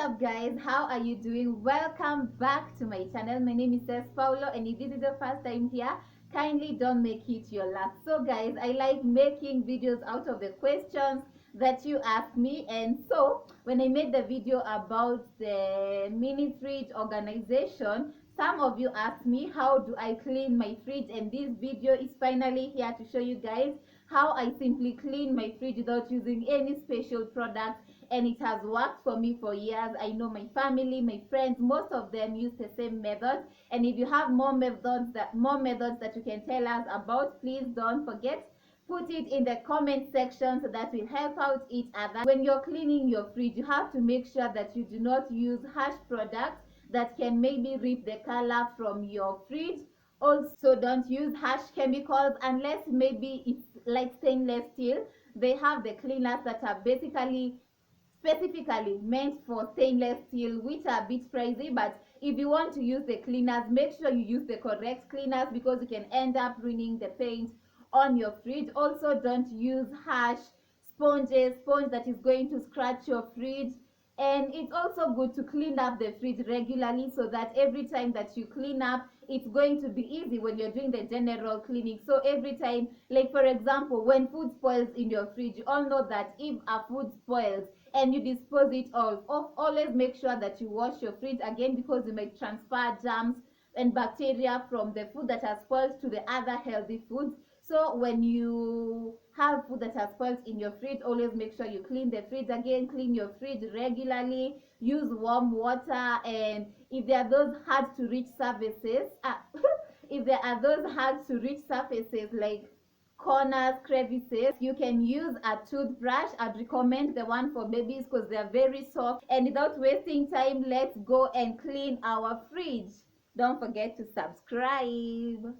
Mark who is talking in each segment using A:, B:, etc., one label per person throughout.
A: up guys, how are you doing? Welcome back to my channel. My name is Tess Paulo, and if this is the first time here, kindly don't make it your last. So guys, I like making videos out of the questions that you ask me, and so when I made the video about the mini fridge organization, some of you asked me how do I clean my fridge, and this video is finally here to show you guys how I simply clean my fridge without using any special products, and it has worked for me for years. I know my family, my friends, most of them use the same method, and if you have more methods that you can tell us about, please don't forget, put it in the comment section so that will help out each other. When you're cleaning your fridge, you have to make sure that you do not use harsh products that can maybe rip the color from your fridge. Also, don't use harsh chemicals unless maybe it's like stainless steel. They have the cleaners that are specifically meant for stainless steel, which are a bit pricey, but if you want to use the cleaners, make sure you use the correct cleaners because you can end up ruining the paint on your fridge. Also, don't use harsh sponge that is going to scratch your fridge. And it's also good to clean up the fridge regularly so that every time that you clean up, it's going to be easy when you're doing the general cleaning. So every time, like for example, when food spoils in your fridge, you all know that if a food spoils and you dispose it off, always make sure that you wash your fridge again, because you may transfer germs and bacteria from the food that has spoiled to the other healthy foods. So when you have food that has spoiled in your fridge, always make sure you clean the fridge again, clean your fridge regularly, use warm water. And if there are those hard to reach surfaces, like corners, crevices, you can use a toothbrush. I'd recommend the one for babies because they are very soft. And without wasting time, let's go and clean our fridge. Don't forget to subscribe.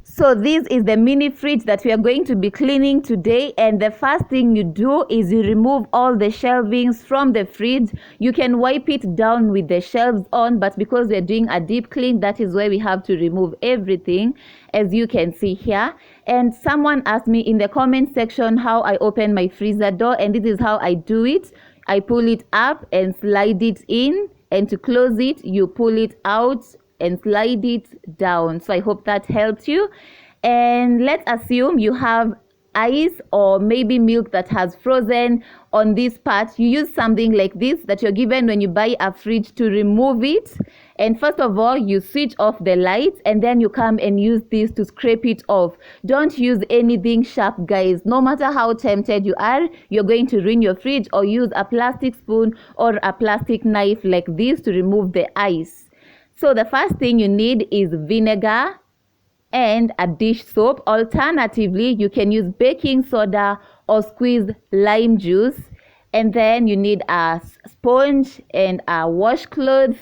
A: So this is the mini fridge that we are going to be cleaning today, and the first thing you do is you remove all the shelvings from the fridge. You can wipe it down with the shelves on, but because we are doing a deep clean, that is why we have to remove everything, as you can see here. And someone asked me in the comment section how I open my freezer door, and this is how I do it. I pull it up and slide it in, and to close it, you pull it out and slide it down. So I hope that helps you. And let's assume you have ice or maybe milk that has frozen on this part. You use something like this that you're given when you buy a fridge to remove it. And first of all, you switch off the lights, and then you come and use this to scrape it off. Don't use anything sharp, guys. No matter how tempted you are, you're going to ruin your fridge. Or use a plastic spoon or a plastic knife like this to remove the ice. So the first thing you need is vinegar and a dish soap. Alternatively, you can use baking soda or squeezed lime juice. And then you need a sponge and a washcloth.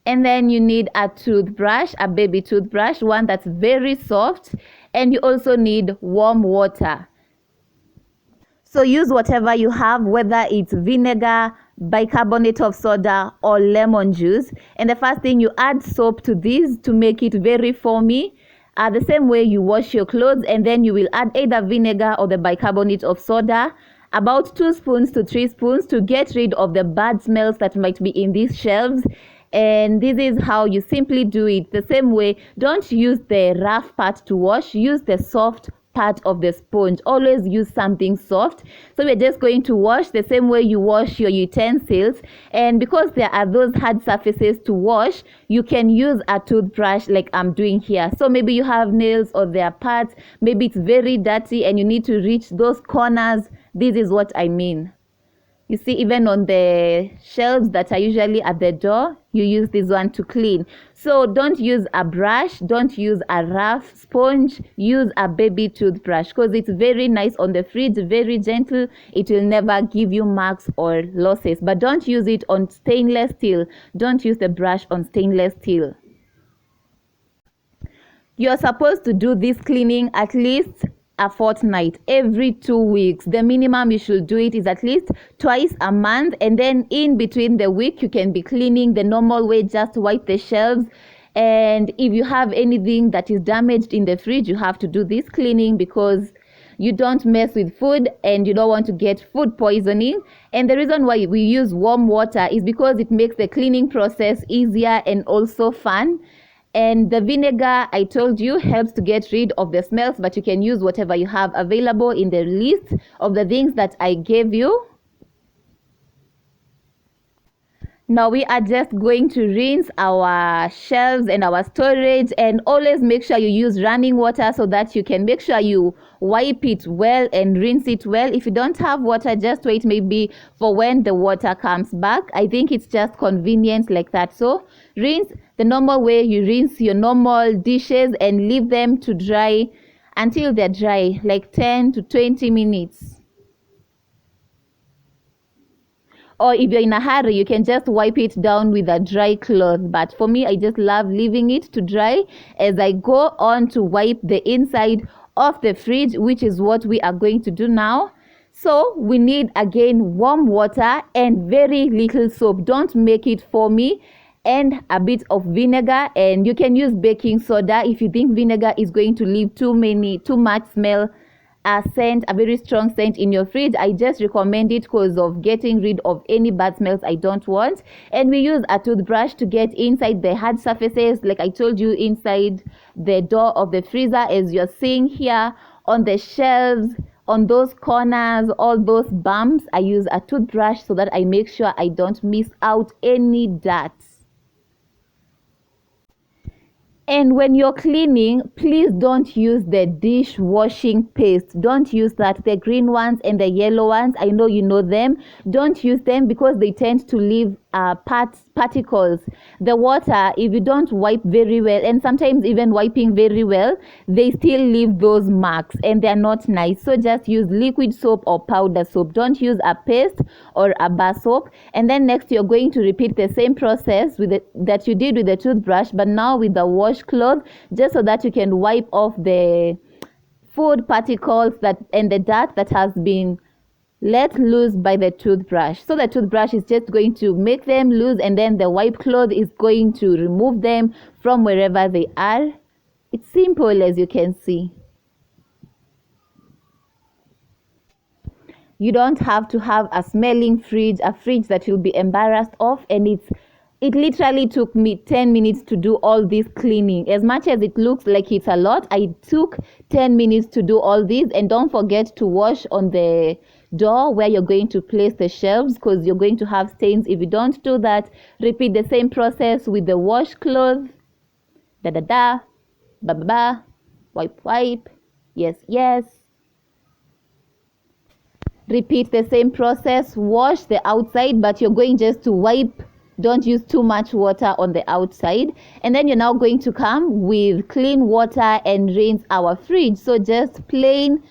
A: And then you need a toothbrush, a baby toothbrush, one that's very soft. And you also need warm water. So use whatever you have, whether it's vinegar, bicarbonate of soda, or lemon juice. And the first thing, you add soap to this to make it very foamy. The same way you wash your clothes, and then you will add either vinegar or the bicarbonate of soda, about 2 spoons to 3 spoons, to get rid of the bad smells that might be in these shelves. And this is how you simply do it. The same way, don't use the rough part to wash, use the soft part of the sponge. Always use something soft. So we're just going to wash the same way you wash your utensils, and because there are those hard surfaces to wash, you can use a toothbrush like I'm doing here. So maybe you have nails or there are parts, maybe it's very dirty and you need to reach those corners. This is what I mean. You see, even on the shelves that are usually at the door, you use this one to clean. So don't use a brush, don't use a rough sponge, use a baby toothbrush, because it's very nice on the fridge, very gentle. It will never give you marks or losses. But don't use it on stainless steel. Don't use the brush on stainless steel. You're supposed to do this cleaning at least a fortnight, every 2 weeks. The minimum you should do it is at least twice a month, and then in between the week you can be cleaning the normal way, just wipe the shelves. And if you have anything that is damaged in the fridge, you have to do this cleaning, because you don't mess with food and you don't want to get food poisoning. And the reason why we use warm water is because it makes the cleaning process easier and also fun. And the vinegar, I told you, helps to get rid of the smells, but you can use whatever you have available in the list of the things that I gave you. Now we are just going to rinse our shelves and our storage, and always make sure you use running water so that you can make sure you wipe it well and rinse it well. If you don't have water, just wait maybe for when the water comes back. I think it's just convenient like that. So rinse the normal way you rinse your normal dishes and leave them to dry until they're dry, like 10 to 20 minutes. Or if you're in a hurry, you can just wipe it down with a dry cloth. But for me, I just love leaving it to dry as I go on to wipe the inside of the fridge, which is what we are going to do now. So we need, again, warm water and very little soap. Don't make it foamy, and a bit of vinegar. And you can use baking soda if you think vinegar is going to leave too much smell, a scent, a very strong scent in your fridge. I just recommend it because of getting rid of any bad smells I don't want. And we use a toothbrush to get inside the hard surfaces, like I told you, inside the door of the freezer, as you're seeing here, on the shelves, on those corners, all those bumps. I use a toothbrush so that I make sure I don't miss out any dirt. And when you're cleaning, please don't use the dishwashing paste. Don't use that. The green ones and the yellow ones, I know you know them. Don't use them because they tend to leave particles. The water, if you don't wipe very well, and sometimes even wiping very well, they still leave those marks and they're not nice. So just use liquid soap or powder soap. Don't use a paste or a bar soap. And then next, you're going to repeat the same process that you did with the toothbrush, but now with the washcloth, just so that you can wipe off the food particles and the dirt that has been let loose by the toothbrush. So the toothbrush is just going to make them loose, and then the wipe cloth is going to remove them from wherever they are. It's simple, as you can see. You don't have to have a smelling fridge, a fridge that you'll be embarrassed of. And it literally took me 10 minutes to do all this cleaning. As much as it looks like it's a lot, I took 10 minutes to do all this. And don't forget to wash on the door where you're going to place the shelves, because you're going to have stains if you don't do that. Repeat the same process with the washcloth. Da da da, ba ba ba, wipe, yes, yes. Repeat the same process. Wash the outside, but you're going just to wipe. Don't use too much water on the outside. And then you're now going to come with clean water and rinse our fridge. So just plain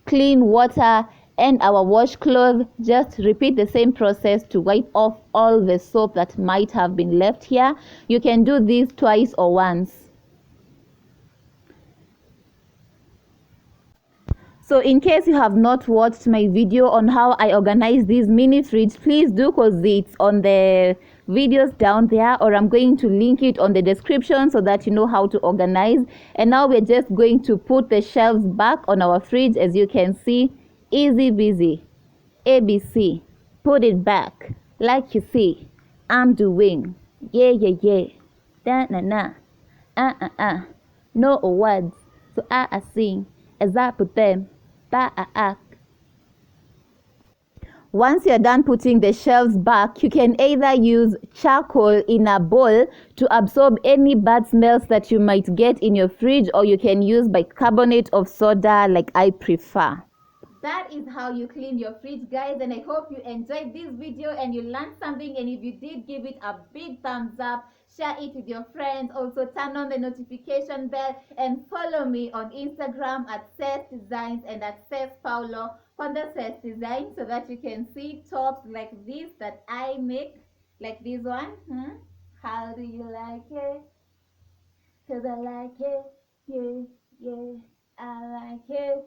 A: clean water and our washcloth. Just repeat the same process to wipe off all the soap that might have been left here. You can do this twice or once. So in case you have not watched my video on how I organize this mini fridge, please do, because it's on the videos down there, or I'm going to link it on the description so that you know how to organize. And now we're just going to put the shelves back on our fridge. As you can see, easy busy, ABC, put it back like you see I'm doing. Yeah, da na na, no words, so I sing as I put them. Once you're done putting the shelves back, you can either use charcoal in a bowl to absorb any bad smells that you might get in your fridge, or you can use bicarbonate of soda, like I prefer. That is how you clean your fridge, guys, and I hope you enjoyed this video and you learned something. And if you did, give it a big thumbs up, share it with your friends, also turn on the notification bell, and follow me on Instagram at Cess Designs and at Cess Paulo on the Cess Design, so that you can see tops like this that I make, like this one. How do you like it? 'Cause I like it, yeah, I like it.